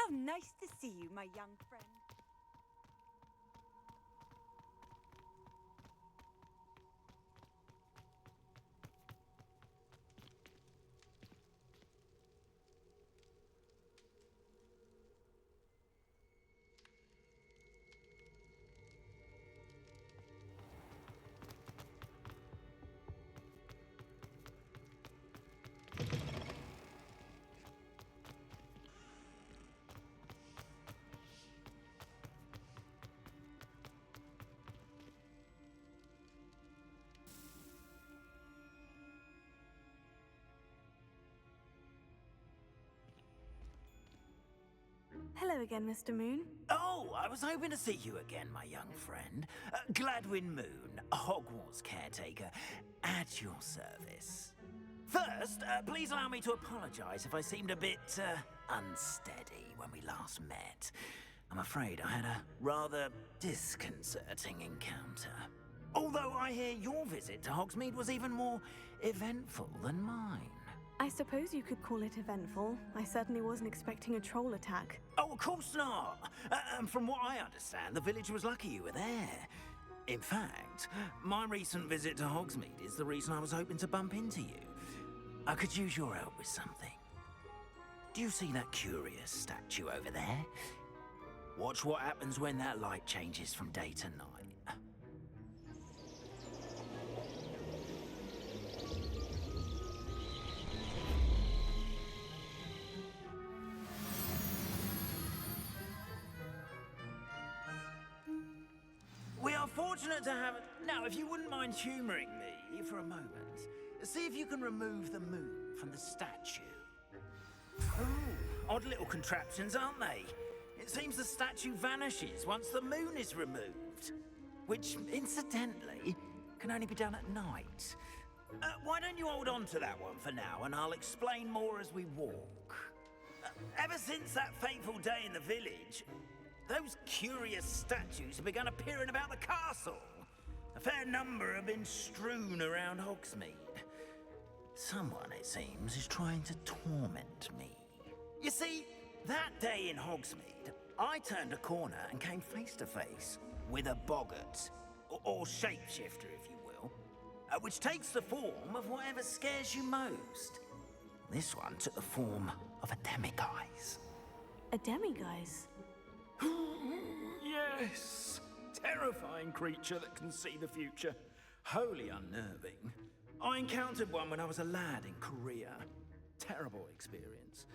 How nice to see you, my young friend. Hello again, Mr. Moon. Oh, I was hoping to see you again, my young friend. Gladwin Moon, Hogwarts caretaker, at your service. First, please allow me to apologize if I seemed a bit, unsteady when we last met. I'm afraid I had a rather disconcerting encounter. Although I hear your visit to Hogsmeade was even more eventful than mine. I suppose you could call it eventful. I certainly wasn't expecting a troll attack. Oh, of course not. And from what I understand, the village was lucky you were there. In fact, my recent visit to Hogsmeade is the reason I was hoping to bump into you. I could use your help with something. Do you see that curious statue over there? Watch what happens when that light changes from day to night. We are fortunate to have it. Now, if you wouldn't mind humouring me for a moment, see if you can remove the moon from the statue. Oh, odd little contraptions, aren't they? It seems the statue vanishes once the moon is removed, which, incidentally, can only be done at night. Why don't you hold on to that one for now, and I'll explain more as we walk. Ever since that fateful day in the village, those curious statues have begun appearing about the castle. A fair number have been strewn around Hogsmeade. Someone, it seems, is trying to torment me. You see, that day in Hogsmeade, I turned a corner and came face to face with a boggart, or shapeshifter, if you will, which takes the form of whatever scares you most. This one took the form of a demiguise. A demiguise? Yes! Terrifying creature that can see the future. Wholly unnerving. I encountered one when I was a lad in Korea. Terrible experience.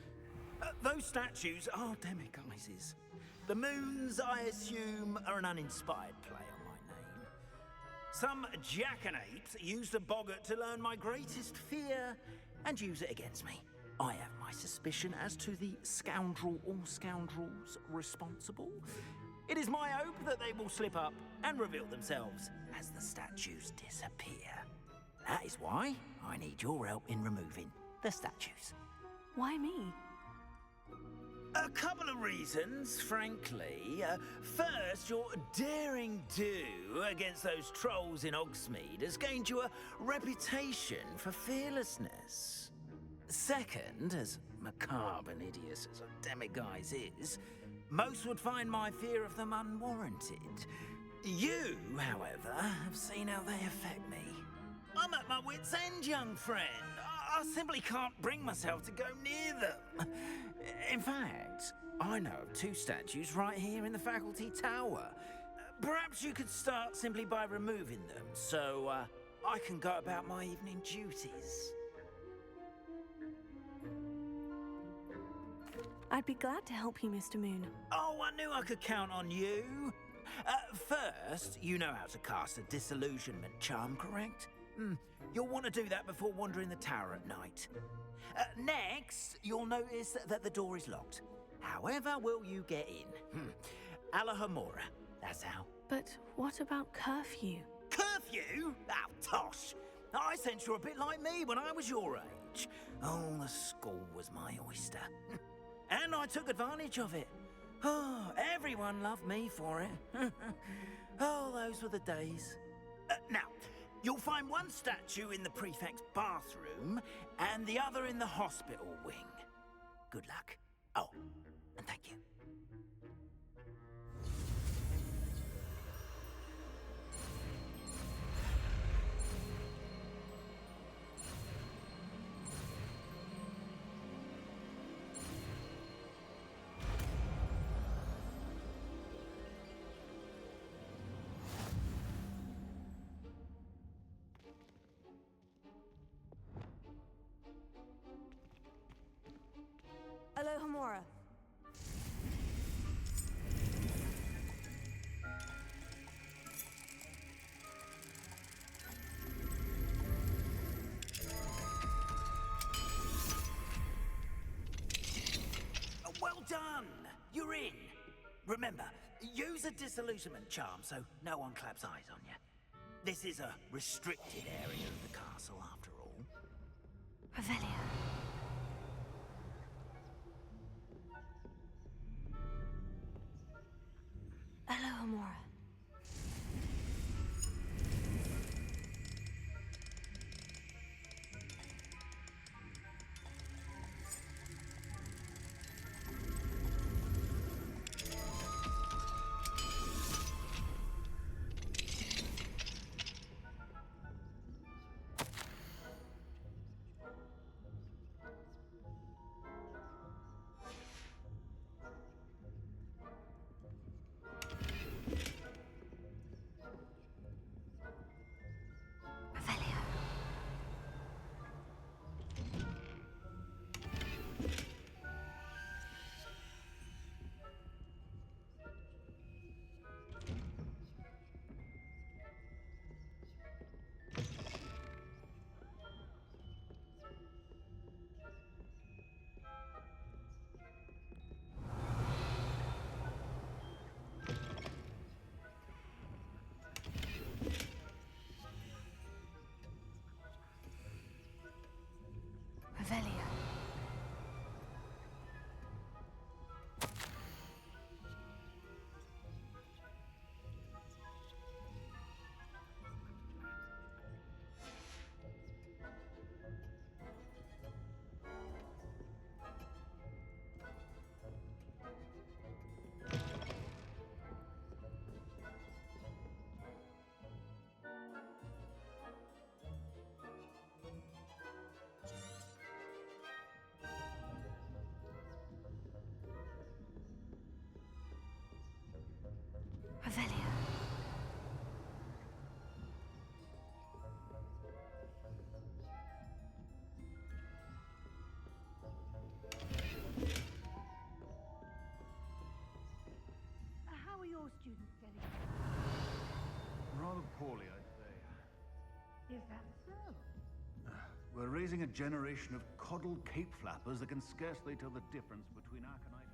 Those statues are demiguises. The moons, I assume, are an uninspired play on my name. Some jackanapes used a boggart to learn my greatest fear and use it against me. I have my suspicion as to the scoundrel or scoundrels responsible. It is my hope that they will slip up and reveal themselves as the statues disappear. That is why I need your help in removing the statues. Why me? A couple of reasons, frankly. First, your daring do against those trolls in Hogsmeade has gained you a reputation for fearlessness. Second, as macabre and hideous as a demiguise is, most would find my fear of them unwarranted. You, however, have seen how they affect me. I'm at my wit's end, young friend. I simply can't bring myself to go near them. In fact, I know of two statues right here in the faculty tower. Perhaps you could start simply by removing them, so I can go about my evening duties. I'd be glad to help you, Mr. Moon. Oh, I knew I could count on you. First, you know how to cast a disillusionment charm, correct? You'll want to do that before wandering the tower at night. Next, you'll notice that the door is locked. However will you get in? Alahomora, that's how. But what about curfew? Curfew? Oh, tosh. I sense you're a bit like me when I was your age. Oh, the school was my oyster. And I took advantage of it. Oh, everyone loved me for it. Oh, those were the days. Now, you'll find one statue in the prefect's bathroom and the other in the hospital wing. Good luck. Oh, and thank you. Remember, use a disillusionment charm so no one claps eyes on you. This is a restricted area of the castle, after all. Revelio. Hello, Amora. Revelio. Revelio. How are your students getting? Rather poorly, I'd say. Is that so? We're raising a generation of coddled cape flappers that can scarcely tell the difference between aconite and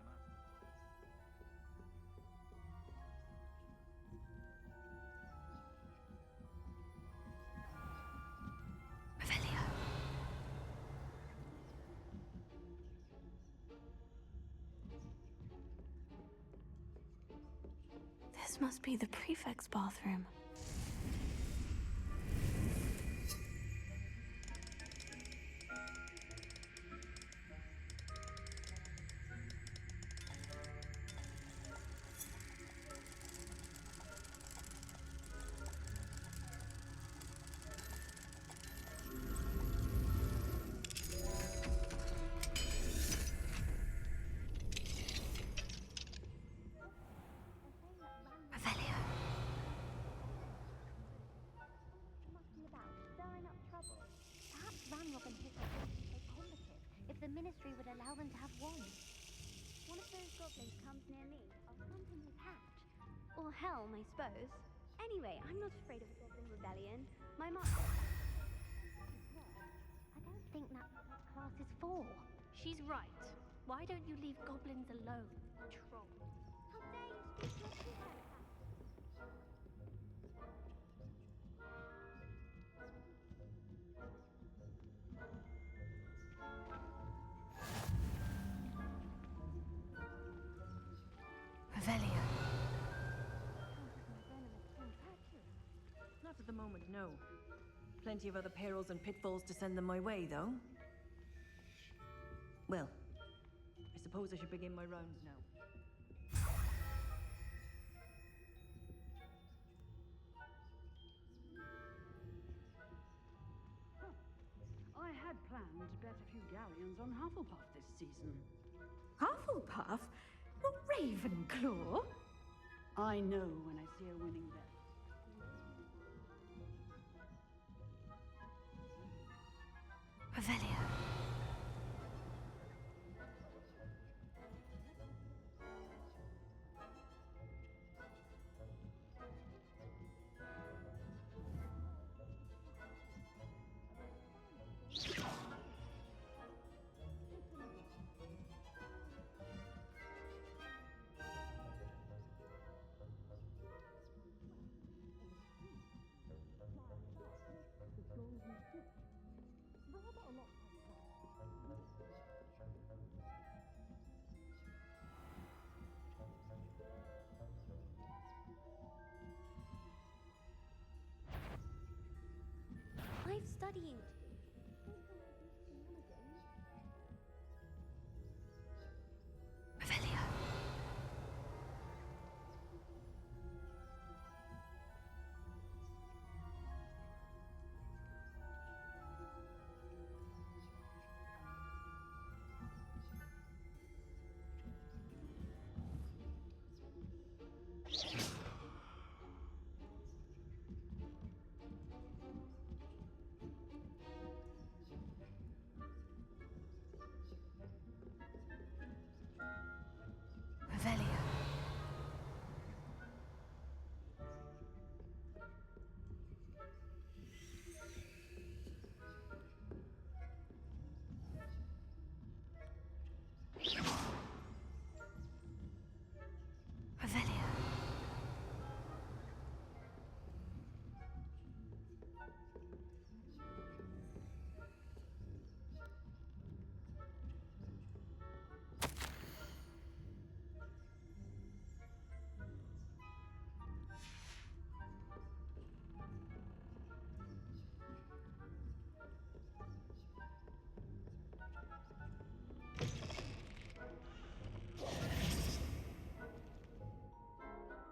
Revelio. This must be the prefect's bathroom. Revelio. Must be about stirring up trouble. Perhaps Ranrock and his are so combative if the Ministry would allow them to have wands. One of those goblins comes near me, I'll thump in his hat. Or helm, I suppose. Anyway, I'm not afraid of a goblin rebellion. My mom... I don't think that's what that class is for. She's right. Why don't you leave goblins alone, troll? How dare you speak to a prefect like that? Revelio. Not at the moment, no. Plenty of other perils and pitfalls to send them my way, though. Well, I suppose I should begin my rounds now. I had planned to bet a few galleons on Hufflepuff this season. Hufflepuff? Well, Ravenclaw? I know when I see a winning bet. Revelio. I studying to? Revelio. Revelio. Revelio.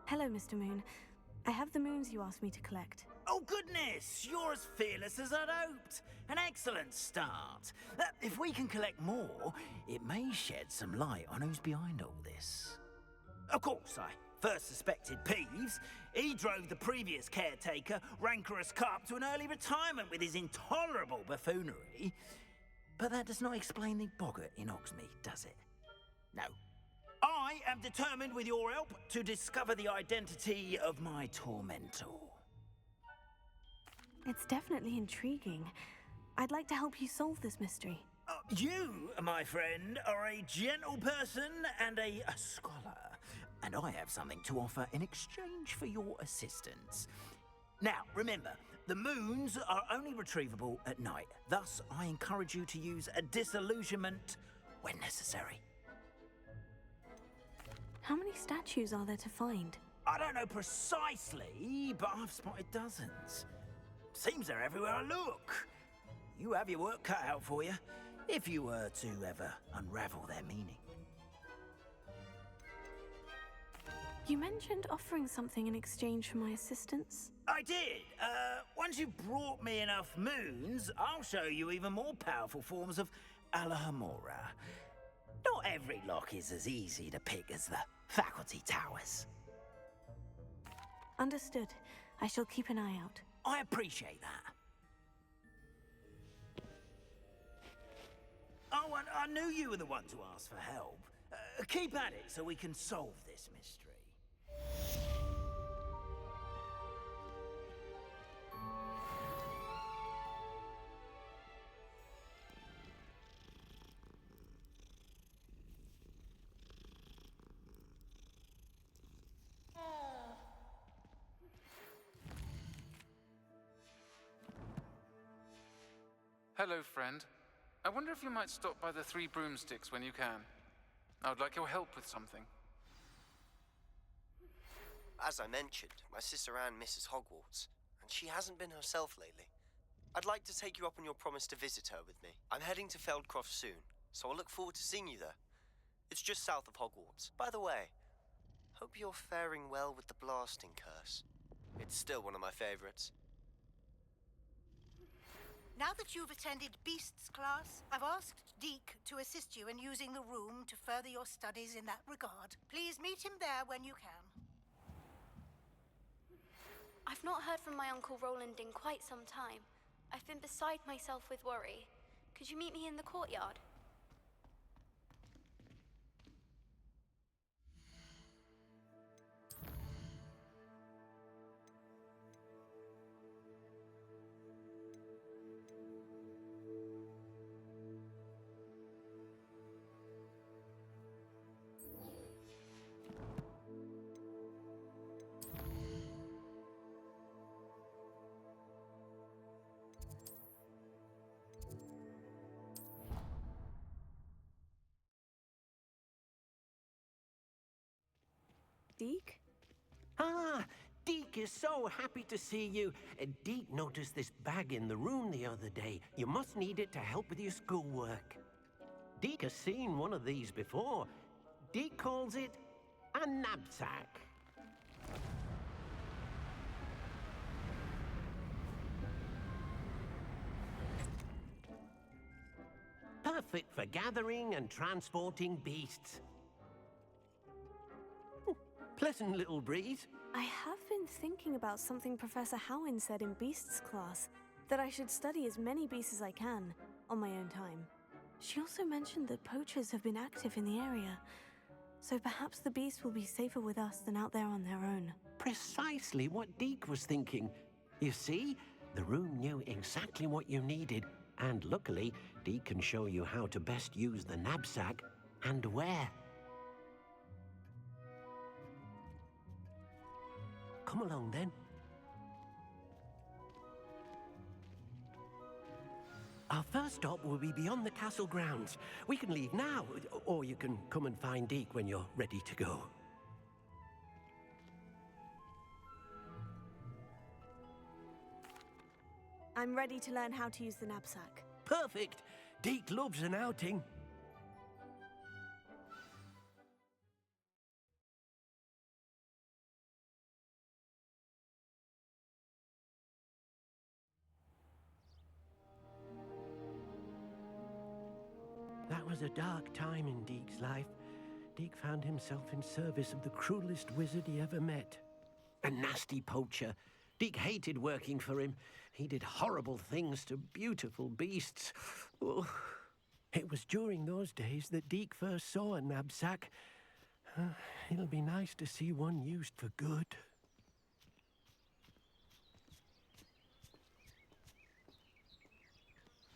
Hello, Mr. Moon. I have the moons you asked me to collect. Oh, goodness! You're as fearless as I'd hoped. An excellent start. If we can collect more, it may shed some light on who's behind all this. Of course, I first suspected Peeves. He drove the previous caretaker, Rancorous Carp, to an early retirement with his intolerable buffoonery. But that does not explain the boggart in Hogsmeade, does it? No. I am determined, with your help, to discover the identity of my tormentor. It's definitely intriguing. I'd like to help you solve this mystery. You, my friend, are a gentle person and a scholar, and I have something to offer in exchange for your assistance. Now, remember, the moons are only retrievable at night. Thus, I encourage you to use a disillusionment when necessary. How many statues are there to find? I don't know precisely, but I've spotted dozens. Seems they're everywhere I look. You have your work cut out for you, if you were to ever unravel their meaning. You mentioned offering something in exchange for my assistance. I did. Once you've brought me enough moons, I'll show you even more powerful forms of Alahamora. Not every lock is as easy to pick as the faculty towers. Understood. I shall keep an eye out. I appreciate that. Oh, and I knew you were the one to ask for help. Keep at it so we can solve this mystery. Hello, friend. I wonder if you might stop by the Three Broomsticks when you can. I would like your help with something. As I mentioned, my sister Anne misses Hogwarts, and she hasn't been herself lately. I'd like to take you up on your promise to visit her with me. I'm heading to Feldcroft soon, so I'll look forward to seeing you there. It's just south of Hogwarts. By the way, hope you're faring well with the blasting curse. It's still one of my favorites. Now that you've attended Beasts class, I've asked Deke to assist you in using the room to further your studies in that regard. Please meet him there when you can. I've not heard from my Uncle Roland in quite some time. I've been beside myself with worry. Could you meet me in the courtyard? Deke? Ah, Deke Deek is so happy to see you. Deek noticed this bag in the room the other day. You must need it to help with your schoolwork. Deek has seen one of these before. Deek calls it a knapsack. Perfect for gathering and transporting beasts. Pleasant little breeze. I have been thinking about something Professor Howin said in Beasts class, that I should study as many beasts as I can, on my own time. She also mentioned that poachers have been active in the area, so perhaps the beasts will be safer with us than out there on their own. Precisely what Deek was thinking. You see, the room knew exactly what you needed, and luckily, Deek can show you how to best use the knapsack and where. Come along, then. Our first stop will be beyond the castle grounds. We can leave now, or you can come and find Deek when you're ready to go. I'm ready to learn how to use the knapsack. Perfect! Deek loves an outing. That was a dark time in Deek's life. Deek found himself in service of the cruelest wizard he ever met. A nasty poacher. Deek hated working for him. He did horrible things to beautiful beasts. Oh. It was during those days that Deek first saw a knapsack. It'll be nice to see one used for good.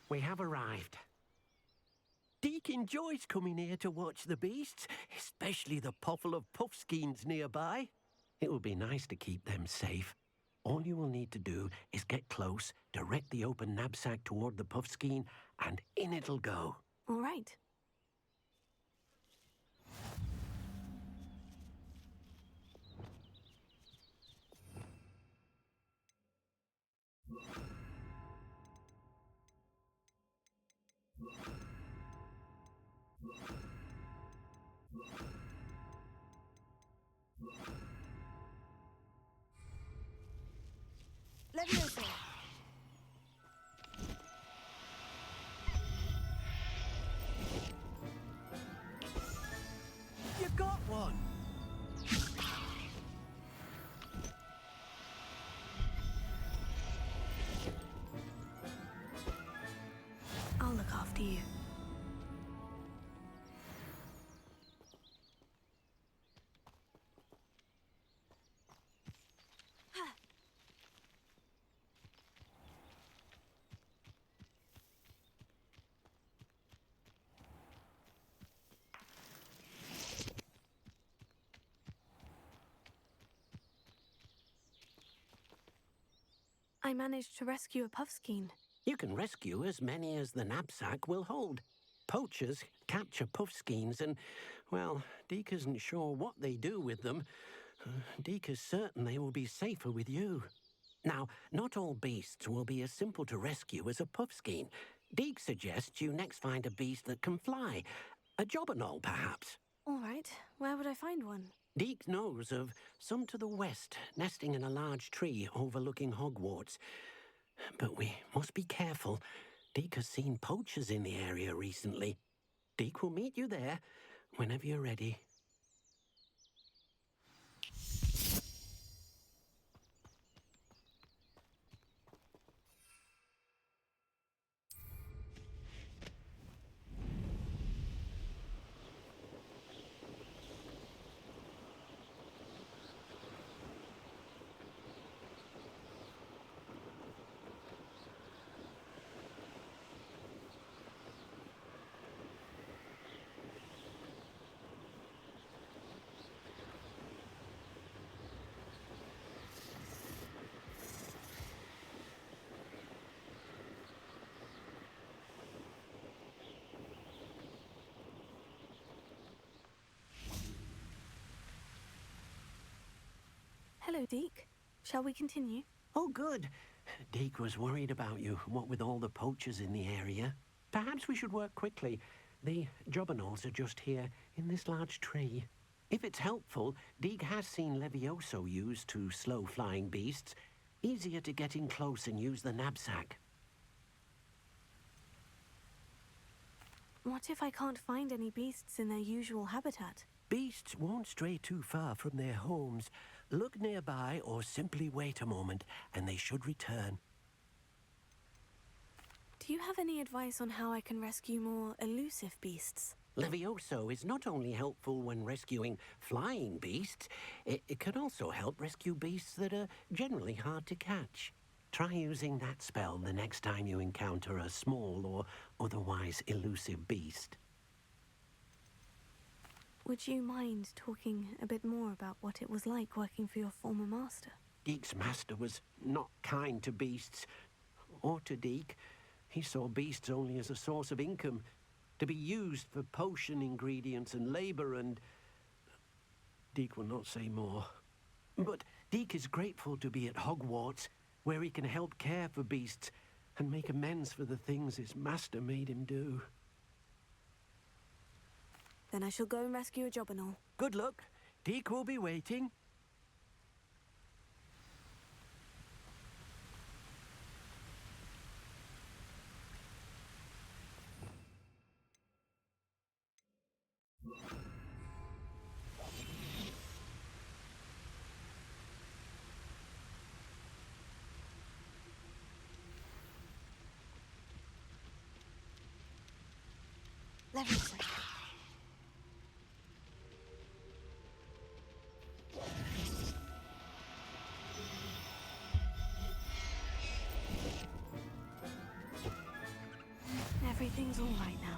We have arrived. Deek enjoys coming here to watch the beasts, especially the potful of puffskeins nearby. It will be nice to keep them safe. All you will need to do is get close, direct the open knapsack toward the puffskein, and in it'll go. All right. Let me know, sir. You got one! I'll look after you. I managed to rescue a puffskein. You can rescue as many as the knapsack will hold. Poachers capture puffskeins and, well, Deek isn't sure what they do with them. Deek is certain they will be safer with you. Now, not all beasts will be as simple to rescue as a puffskein. Deek suggests you next find a beast that can fly. A jobberknoll, perhaps. All right. Where would I find one? Deek knows of some to the west, nesting in a large tree overlooking Hogwarts. But we must be careful. Deek has seen poachers in the area recently. Deek will meet you there whenever you're ready. Hello, Deek. Shall we continue? Oh, good. Deke was worried about you, what with all the poachers in the area. Perhaps we should work quickly. The jobberknolls are just here, in this large tree. If it's helpful, Deke has seen Levioso used to slow flying beasts. Easier to get in close and use the knapsack. What if I can't find any beasts in their usual habitat? Beasts won't stray too far from their homes. Look nearby or simply wait a moment, and they should return. Do you have any advice on how I can rescue more elusive beasts? Levioso is not only helpful when rescuing flying beasts, it can also help rescue beasts that are generally hard to catch. Try using that spell the next time you encounter a small or otherwise elusive beast. Would you mind talking a bit more about what it was like working for your former master? Deke's master was not kind to beasts, or to Deke. He saw beasts only as a source of income, to be used for potion ingredients and labor, and Deke will not say more. But Deke is grateful to be at Hogwarts, where he can help care for beasts and make amends for the things his master made him do. Then I shall go and rescue a jobberknoll. Good luck. Deke will be waiting. Levioso. Everything's all right now.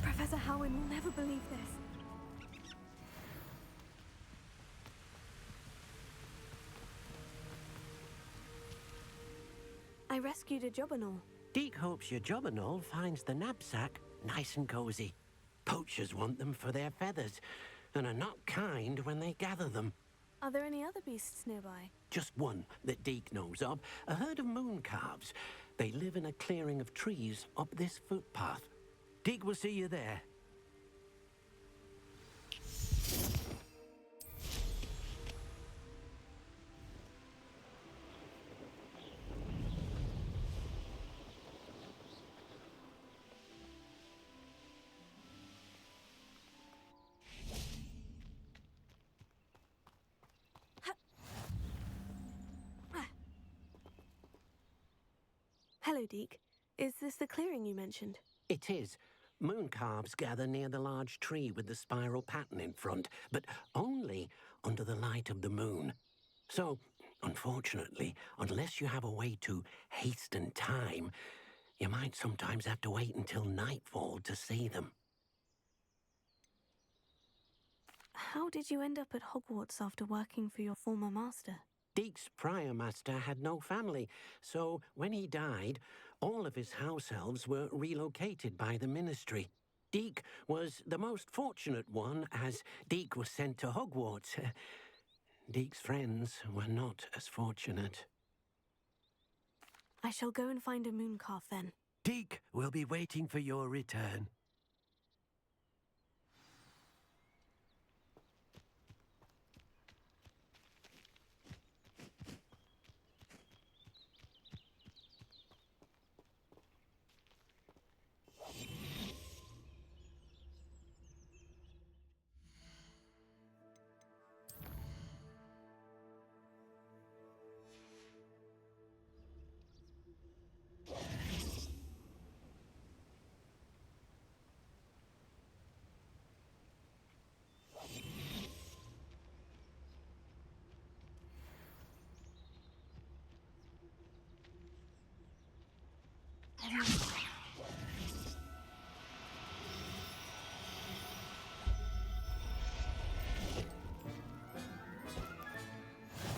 Professor Howin will never believe this. I rescued a jobberknoll. Deke hopes your jobberknoll finds the knapsack nice and cozy. Poachers want them for their feathers, and are not kind when they gather them. Are there any other beasts nearby? Just one that Deke knows of, a herd of moon calves. They live in a clearing of trees up this footpath. Deke will see you there. Hello, Deke. Is this the clearing you mentioned? It is. Moon calves gather near the large tree with the spiral pattern in front, but only under the light of the moon. So, unfortunately, unless you have a way to hasten time, you might sometimes have to wait until nightfall to see them. How did you end up at Hogwarts after working for your former master? Deke's prior master had no family, so when he died, all of his house elves were relocated by the ministry. Deke was the most fortunate one, as Deke was sent to Hogwarts. Deke's friends were not as fortunate. I shall go and find a moon calf then. Deke will be waiting for your return.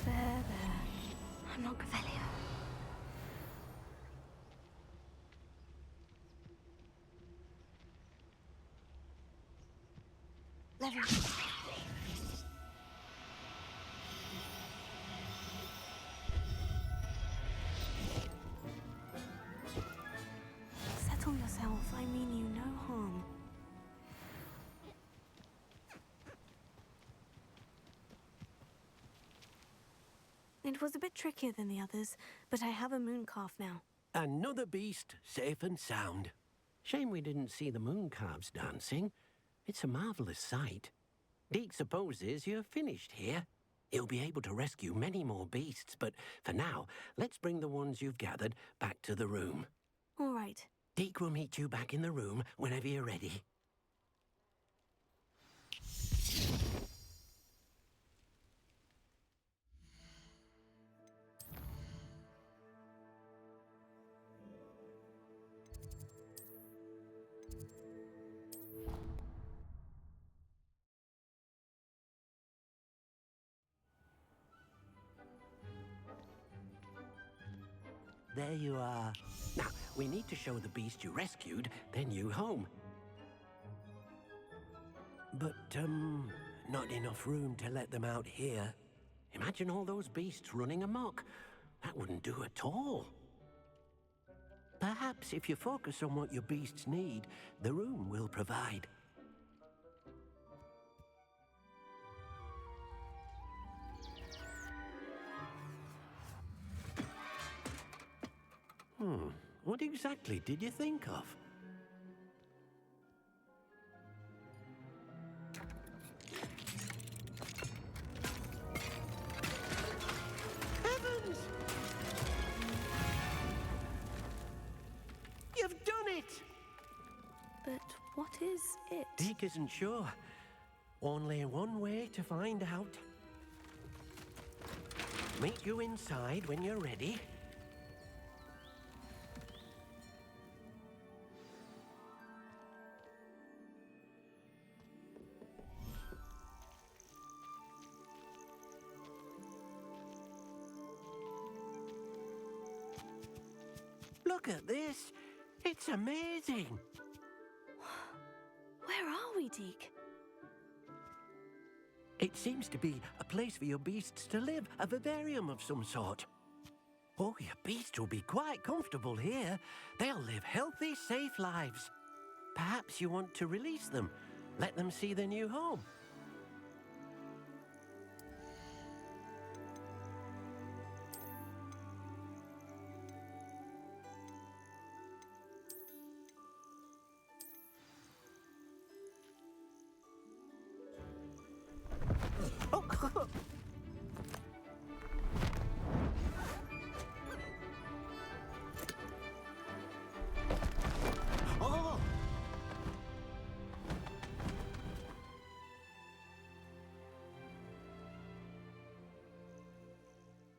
There. I'm not Gavelia. Settle yourself. I mean you no harm. It was a bit trickier than the others, but I have a moon calf now. Another beast, safe and sound. Shame we didn't see the moon calves dancing. It's a marvelous sight. Deke supposes you're finished here. He'll be able to rescue many more beasts, but for now, let's bring the ones you've gathered back to the room. All right. Deke will meet you back in the room whenever you're ready. There you are. Now, we need to show the beast you rescued their new home. But, not enough room to let them out here. Imagine all those beasts running amok. That wouldn't do at all. Perhaps if you focus on what your beasts need, the room will provide. What exactly did you think of? Heavens! You've done it! But what is it? Deke isn't sure. Only one way to find out. Meet you inside when you're ready. Look at this. It's amazing. Where are we, Deke? It seems to be a place for your beasts to live, a vivarium of some sort. Oh, your beasts will be quite comfortable here. They'll live healthy, safe lives. Perhaps you want to release them, let them see their new home.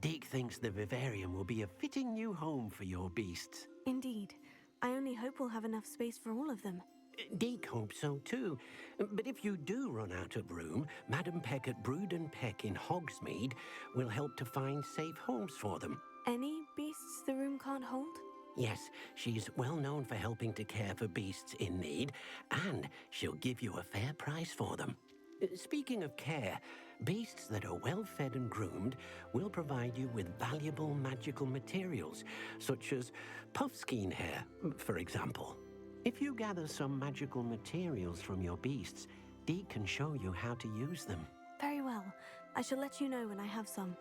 Deke thinks the vivarium will be a fitting new home for your beasts. Indeed. I only hope we'll have enough space for all of them. Deke hopes so too. But if you do run out of room, Madam Peck at Brood and Peck in Hogsmeade will help to find safe homes for them. Any beasts the room can't hold? Yes, she's well known for helping to care for beasts in need, and she'll give you a fair price for them. Speaking of care, beasts that are well fed and groomed will provide you with valuable magical materials, such as puffskein hair, for example. If you gather some magical materials from your beasts, Deke can show you how to use them. Very well. I shall let you know when I have some.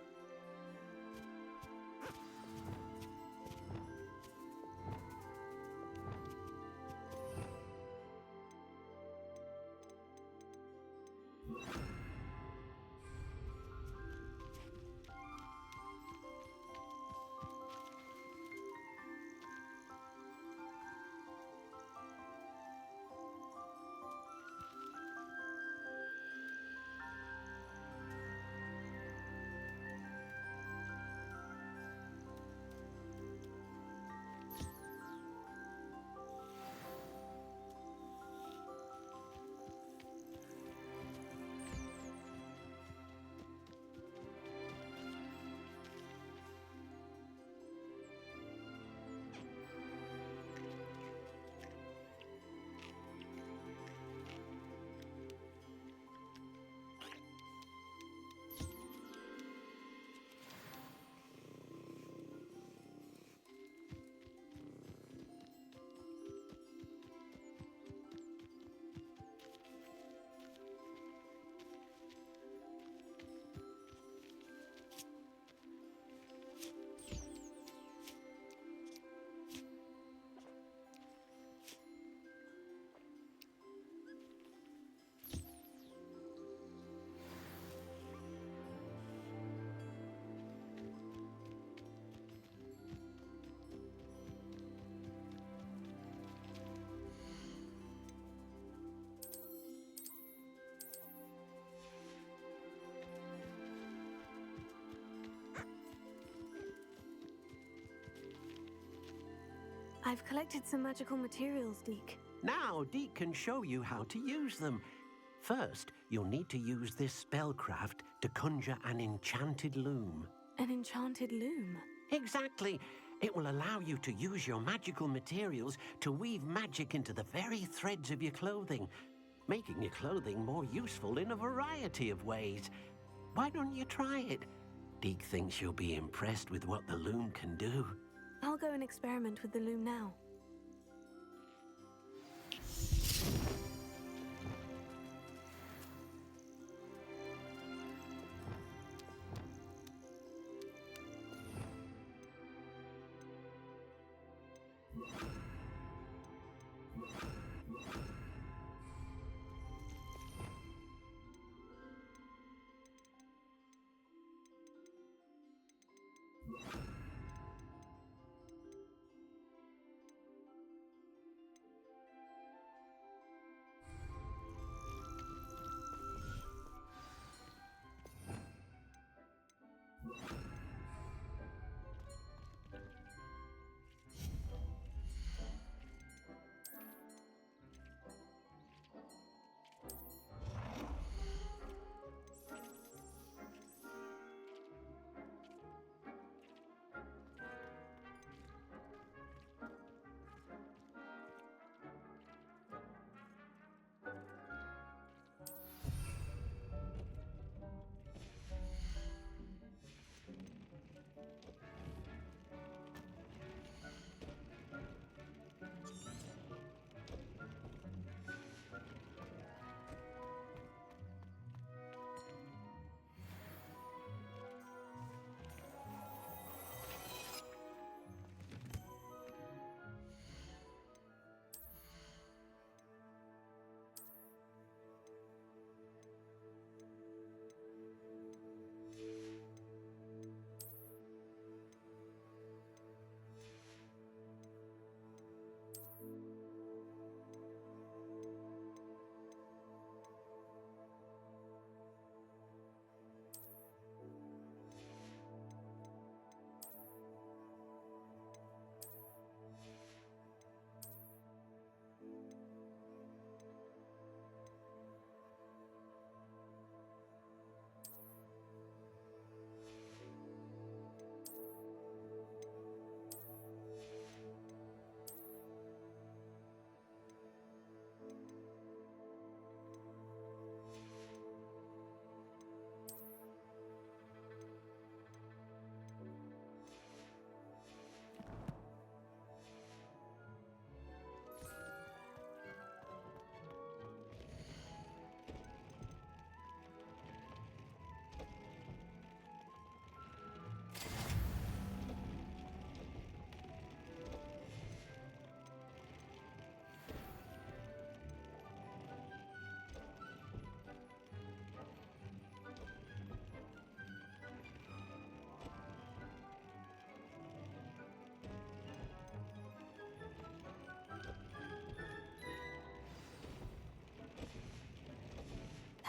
I've collected some magical materials, Deke. Now, Deke can show you how to use them. First, you'll need to use this spellcraft to conjure an enchanted loom. An enchanted loom? Exactly. It will allow you to use your magical materials to weave magic into the very threads of your clothing, making your clothing more useful in a variety of ways. Why don't you try it? Deke thinks you'll be impressed with what the loom can do. I'll go and experiment with the loom now.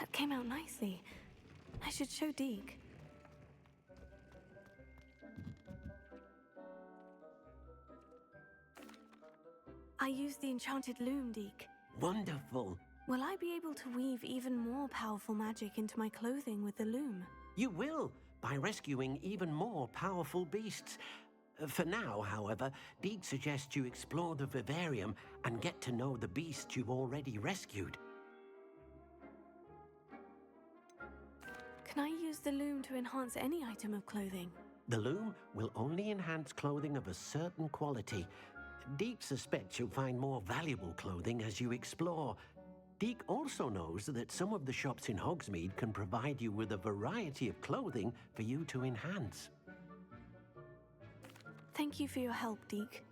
That came out nicely. I should show Deke. I used the enchanted loom, Deke. Wonderful. Will I be able to weave even more powerful magic into my clothing with the loom? You will, by rescuing even more powerful beasts. For now, however, Deke suggests you explore the vivarium and get to know the beasts you've already rescued. Can I use the loom to enhance any item of clothing? The loom will only enhance clothing of a certain quality. Deke suspects you'll find more valuable clothing as you explore. Deke also knows that some of the shops in Hogsmeade can provide you with a variety of clothing for you to enhance. Thank you for your help, Deke.